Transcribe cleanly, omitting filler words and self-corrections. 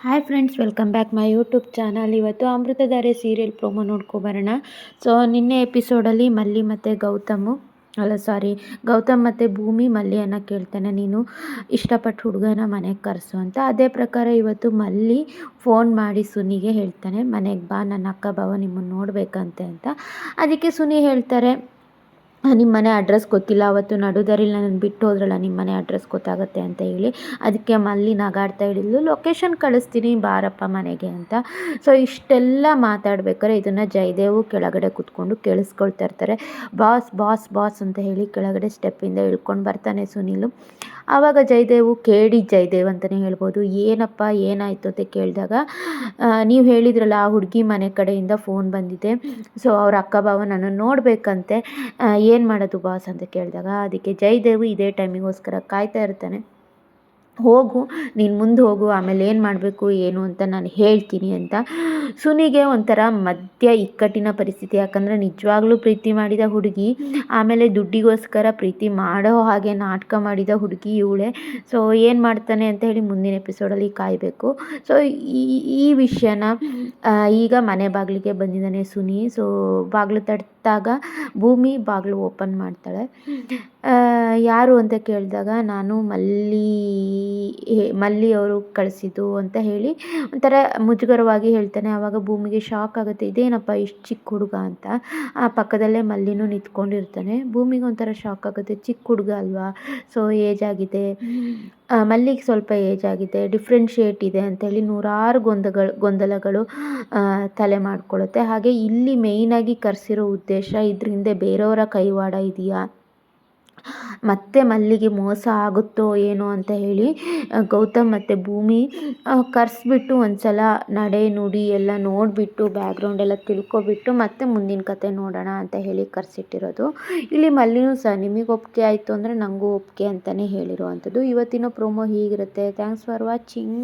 Hi friends, welcome back my YouTube channel. ಇವತ್ತು Amruthadhaare serial promo ನೋಡ್ಕೊಬರೋಣ. So ನಿನ್ನೆ ಎಪಿಸೋಡಲ್ಲಿ ಮಲ್ಲಿ ಮತ್ತು ಗೌತಮ್ ಮತ್ತು ಭೂಮಿ ಮಲ್ಲಿಯನ್ನು ಕೇಳ್ತಾನೆ, ನೀನು ಇಷ್ಟಪಟ್ಟು ಹುಡುಗನ ಮನೆಗೆ ಕರೆಸು ಅಂತ. ಅದೇ ಪ್ರಕಾರ ಇವತ್ತು ಮಲ್ಲಿ ಫೋನ್ ಮಾಡಿ ಸುನಿಗೆ ಹೇಳ್ತಾನೆ, ಮನೆಗೆ ಬಾ, ನನ್ನ ಅಕ್ಕ ಬಾವ ನಿಮ್ಮನ್ನು ನೋಡಬೇಕಂತೆ ಅಂತ. ಅದಕ್ಕೆ ಸುನಿ ಹೇಳ್ತಾರೆ, ನಿಮ್ಮ ಮನೆ ಅಡ್ರೆಸ್ ಗೊತ್ತಿಲ್ಲ, ಅವತ್ತು ನಡುದಾರಿಲಿ ನನ್ನ ಬಿಟ್ಟು ಹೋದ್ರಲ್ಲ, ನಿಮ್ಮ ಮನೆ ಅಡ್ರೆಸ್ ಗೊತ್ತಾಗುತ್ತೆ ಅಂತ ಹೇಳಿ. ಅದಕ್ಕೆ ಮಲ್ಲಿ ನಗಾಡ್ತಾ ಹೇಳಿದ್ಲು, ಲೊಕೇಶನ್ ಕಳಿಸ್ತೀನಿ ಬಾರಪ್ಪ ಮನೆಗೆ ಅಂತ. ಸೊ ಇಷ್ಟೆಲ್ಲ ಮಾತಾಡ್ಬೇಕಾದ್ರೆ ಇದನ್ನು ಜಯದೇವು ಕೆಳಗಡೆ ಕೂತ್ಕೊಂಡು ಕೇಳಿಸ್ಕೊಳ್ತಾ ಇರ್ತಾರೆ. ಬಾಸ್ ಬಾಸ್ ಬಾಸ್ ಅಂತ ಹೇಳಿ ಕೆಳಗಡೆ ಸ್ಟೆಪ್ಪಿಂದ ಇಳ್ಕೊಂಡು ಬರ್ತಾನೆ ಸುನೀಲು. ಆವಾಗ ಜಯದೇವು ಜಯದೇವ್ ಅಂತಲೇ ಹೇಳ್ಬೋದು. ಏನಪ್ಪ ಏನಾಯಿತು ಅಂತ ಕೇಳಿದಾಗ, ನೀವು ಹೇಳಿದ್ರಲ್ಲ ಆ ಹುಡುಗಿ ಮನೆ ಕಡೆಯಿಂದ ಫೋನ್ ಬಂದಿದೆ, ಸೊ ಅವ್ರ ಅಕ್ಕ ಬಾವ ನನ್ನನ್ನು ನೋಡಬೇಕಂತೆ, ಏನು ಮಾಡೋದು ಬಾಸ್ ಅಂತ ಕೇಳಿದಾಗ, ಅದಕ್ಕೆ ಜಯದೇವು ಇದೇ ಟೈಮಿಗೋಸ್ಕರ ಕಾಯ್ತಾ ಇರ್ತಾನೆ. ಹೋಗು, ನೀನು ಮುಂದೆ ಹೋಗು, ಆಮೇಲೆ ಏನು ಮಾಡಬೇಕು ಏನು ಅಂತ ನಾನು ಹೇಳ್ತೀನಿ ಅಂತ. ಸುನಿಗೆ ಒಂಥರ ಮಧ್ಯ ಇಕ್ಕಟ್ಟಿನ ಪರಿಸ್ಥಿತಿ. ಯಾಕಂದರೆ ನಿಜವಾಗ್ಲೂ ಪ್ರೀತಿ ಮಾಡಿದ ಹುಡುಗಿ, ಆಮೇಲೆ ದುಡ್ಡಿಗೋಸ್ಕರ ಪ್ರೀತಿ ಮಾಡೋ ಹಾಗೆ ನಾಟಕ ಮಾಡಿದ ಹುಡುಗಿ ಇವಳೆ. ಸೊ ಏನು ಮಾಡ್ತಾನೆ ಅಂತ ಹೇಳಿ ಮುಂದಿನ ಎಪಿಸೋಡಲ್ಲಿ ಕಾಯಬೇಕು. ಸೊ ಈ ವಿಷಯನ ಈಗ ಮನೆ ಬಾಗಿಲಿಗೆ ಬಂದಿದ್ದಾನೆ ಸುನಿ. ಸೊ ಬಾಗಿಲು ತಟ್ಟಿದಾಗ ಭೂಮಿ ಬಾಗಿಲು ಓಪನ್ ಮಾಡ್ತಾಳೆ. ಯಾರು ಅಂತ ಕೇಳಿದಾಗ, ನಾನು ಮಲ್ಲಿ ಅವರು ಕಳಿಸಿದ್ದು ಅಂತ ಹೇಳಿ ಒಂಥರ ಮುಜುಗರವಾಗಿ ಹೇಳ್ತಾನೆ. ಆವಾಗ ಭೂಮಿಗೆ ಶಾಕ್ ಆಗುತ್ತೆ, ಇದೇನಪ್ಪ ಇಷ್ಟು ಚಿಕ್ಕ ಹುಡುಗ ಅಂತ. ಆ ಪಕ್ಕದಲ್ಲೇ ಮಲ್ಲಿನೂ ನಿಂತ್ಕೊಂಡಿರ್ತಾನೆ. ಭೂಮಿಗೆ ಒಂಥರ ಶಾಕ್ ಆಗುತ್ತೆ, ಚಿಕ್ಕ ಹುಡುಗ ಅಲ್ವಾ, ಸೊ ಏಜ್ ಆಗಿದೆ, ಮಲ್ಲಿಗೆ ಸ್ವಲ್ಪ ಏಜ್ ಆಗಿದೆ, ಡಿಫ್ರೆನ್ಷಿಯೇಟ್ ಇದೆ ಅಂತೇಳಿ ನೂರಾರು ಗೊಂದಲಗಳು ತಲೆ ಮಾಡ್ಕೊಳ್ಳುತ್ತೆ. ಹಾಗೆ ಇಲ್ಲಿ ಮೇಯ್ನಾಗಿ ಕರೆಸಿರೋ ಉದ್ದೇಶ, ಇದ್ರ ಹಿಂದೆ ಬೇರೆಯವರ ಕೈವಾಡ ಇದೆಯಾ, ಮತ್ತೆ ಮಲ್ಲಿಗೆ ಮೋಸ ಆಗುತ್ತೋ ಏನೋ ಅಂತ ಹೇಳಿ ಗೌತಮ್ ಮತ್ತು ಭೂಮಿ ಕರೆಸ್ಬಿಟ್ಟು ಒಂದು ಸಲ ನಡೆ ನುಡಿ ಎಲ್ಲ ನೋಡಿಬಿಟ್ಟು ಬ್ಯಾಕ್ಗ್ರೌಂಡ್ ಎಲ್ಲ ತಿಳ್ಕೊಬಿಟ್ಟು ಮತ್ತೆ ಮುಂದಿನ ಕತೆ ನೋಡೋಣ ಅಂತ ಹೇಳಿ ಕರೆಸಿಟ್ಟಿರೋದು. ಇಲ್ಲಿ ಮಲ್ಲಿನೂ ಸಹ ನಿಮಗೆ ಒಪ್ಪಿಗೆ ಆಯಿತು ಅಂದರೆ ನನಗೂ ಒಪ್ಪಿಗೆ ಅಂತಲೇ ಹೇಳಿರೋ ಅಂಥದ್ದು. ಇವತ್ತಿನ ಪ್ರೋಮೋ ಹೀಗಿರುತ್ತೆ. Thanks for watching.